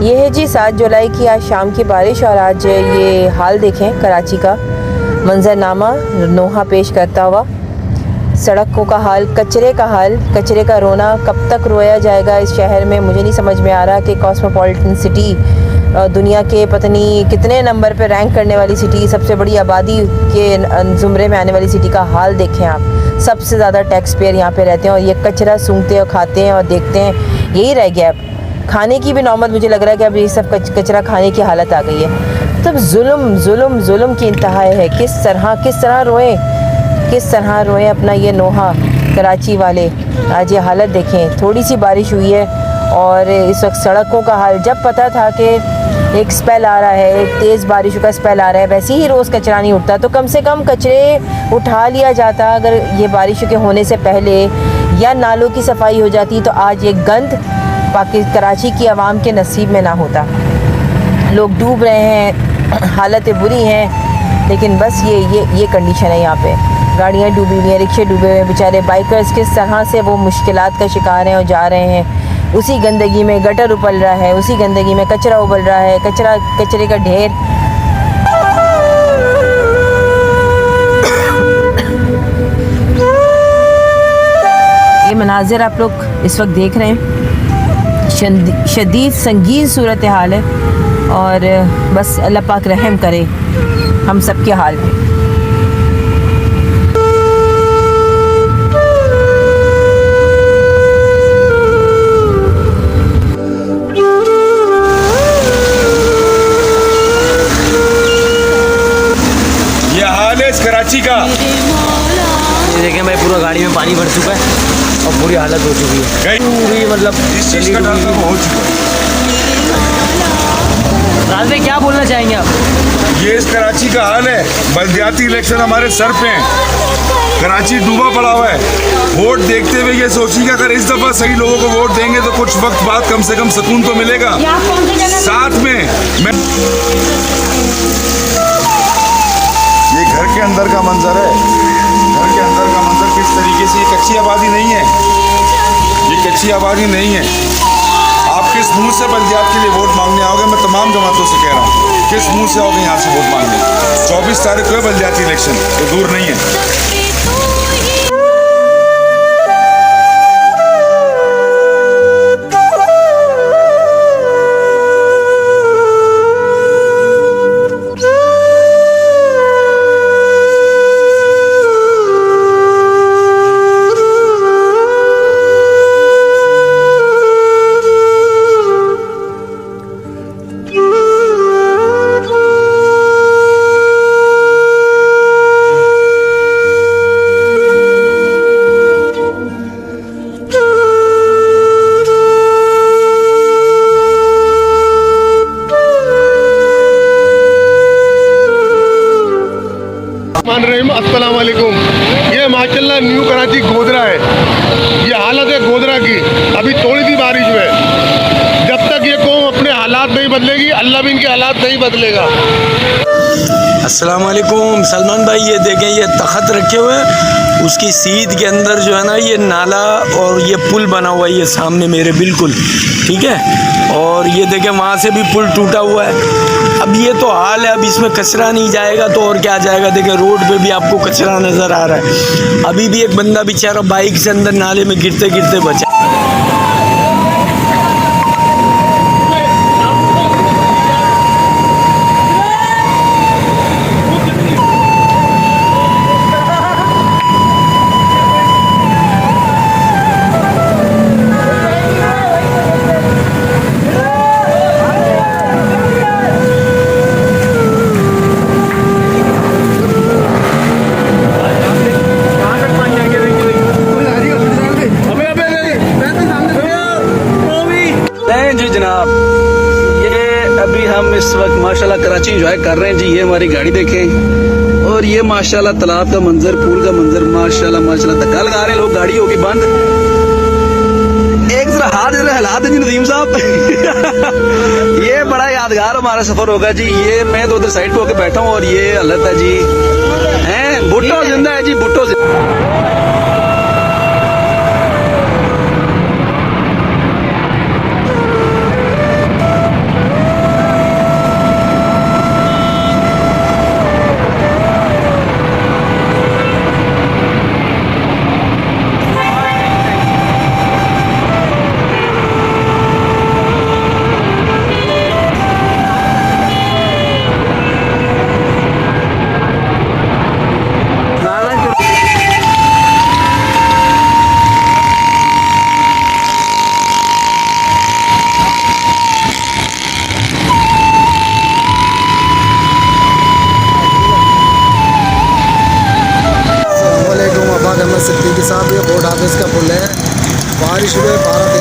ये है जी 7 जुलाई की आज शाम की बारिश और आज ये हाल देखें कराची का मंजरनामा नोहा पेश करता हुआ। सड़कों का हाल, कचरे का हाल, कचरे का रोना। कब तक रोया जाएगा इस शहर में, मुझे नहीं समझ में आ रहा कि कॉस्मोपॉलिटन सिटी, दुनिया के पता नहीं कितने नंबर पे रैंक करने वाली सिटी, सबसे बड़ी आबादी के ज़ुमरे में आने वाली सिटी का हाल देखें आप। सबसे ज़्यादा टैक्स पेयर यहाँ पे रहते हैं और ये कचरा सूंघते और खाते हैं और देखते हैं। यही रह गया अब खाने की भी नौबत, मुझे लग रहा है कि अब ये सब कचरा खाने की हालत आ गई है। तब जुल्म की इंतहा है। किस तरह रोएं अपना ये नोहा कराची वाले। आज ये हालत देखें, थोड़ी सी बारिश हुई है और इस वक्त सड़कों का हाल। जब पता था कि एक स्पेल आ रहा है, एक तेज़ बारिश का स्पेल आ रहा है, वैसे ही रोज़ कचरा नहीं उठता तो कम से कम कचरे उठा लिया जाता अगर ये बारिश के होने से पहले, या नालों की सफाई हो जाती तो आज ये गंद कराची की आवाम के नसीब में ना होता। लोग डूब रहे हैं, हालतें बुरी हैं, लेकिन बस ये कंडीशन है यहाँ पे। गाड़ियाँ डूबी हुई हैं, रिक्शे डूबे हुए हैं, बेचारे बाइकर्स किस तरह से वो मुश्किलात का शिकार हैं और जा रहे हैं। उसी गंदगी में गटर उबल रहा है, उसी गंदगी में कचरा उबल रहा है, कचरे का ढेर। ये मनाजिर आप लोग इस वक्त देख रहे हैं, शदीद संगीन सूरत हाल है और बस अल्लाह पाक रहम करे हम सब के हाल पे। ये हाल है इस कराची का। ये देखें भाई, पूरा गाड़ी में पानी भर चुका है और बुरी हालत हो चुकी है पूरी, मतलब इस चीज़ का डर हो चुका है। राज भाई क्या बोलना चाहेंगे आप? ये इस कराची का हाल है। बल्दियाती इलेक्शन हमारे सर पे हैं, कराची डूबा पड़ा हुआ है। वोट देखते हुए ये सोचिएगा अगर इस दफ़ा सही लोगों को वोट देंगे तो कुछ वक्त बाद कम से कम सुकून तो मिलेगा। साथ में मैं ये घर के अंदर का मंजर है, घर के अंदर का मंजर किस तरीके से। ये कच्ची आबादी नहीं है, ये कच्ची आबादी नहीं है। आप किस मुंह से बल्दियात के लिए वोट मांगने आओगे? मैं तमाम जमातों से कह रहा हूँ, किस मुंह से आओगे यहाँ से वोट मांगने? 24 तारीख को है बल्दियाती इलेक्शन, तो दूर नहीं है। अस्सलाम वालेकुम। ये माशाल्लाह न्यू कराची गोदरा है। ये हालत है गोदरा की। अभी थोड़ी सी बारिश में, जब तक ये कौम अपने हालात नहीं बदलेगी, अल्लाह भी इनके हालात नहीं बदलेगा। अस्सलाम वालेकुम सलमान भाई, ये देखें ये तख़त रखे हुए हैं, उसकी सीध के अंदर जो है ना ये नाला और ये पुल बना हुआ है, ये सामने मेरे बिल्कुल ठीक है। और ये देखें वहाँ से भी पुल टूटा हुआ है। अब ये तो हाल है, अब इसमें कचरा नहीं जाएगा तो और क्या जाएगा। देखें रोड पे भी आपको कचरा नज़र आ रहा है। अभी भी एक बंदा बेचारा बाइक से अंदर नाले में गिरते गिरते बचा। जी जनाब, ये अभी हम इस वक्त माशाल्लाह कराची एंजॉय कर रहे हैं जी। ये हमारी गाड़ी देखें और ये माशाल्लाह तालाब का मंजर, पूल का मंजर, माशाल्लाह माशाल्लाह। धक्का लगा रहे हैं लोग, गाड़ी होगी बंद। एक जरा हाथ जरा हिला दें जी नदीम साहब। ये बड़ा यादगार हमारा सफर होगा जी। ये मैं तो उधर साइड पे होकर बैठा हूँ और ये हालत है जी। हैं भुट्टो जिंदा है जी, भुट्टो का पुल है। बारिश में 12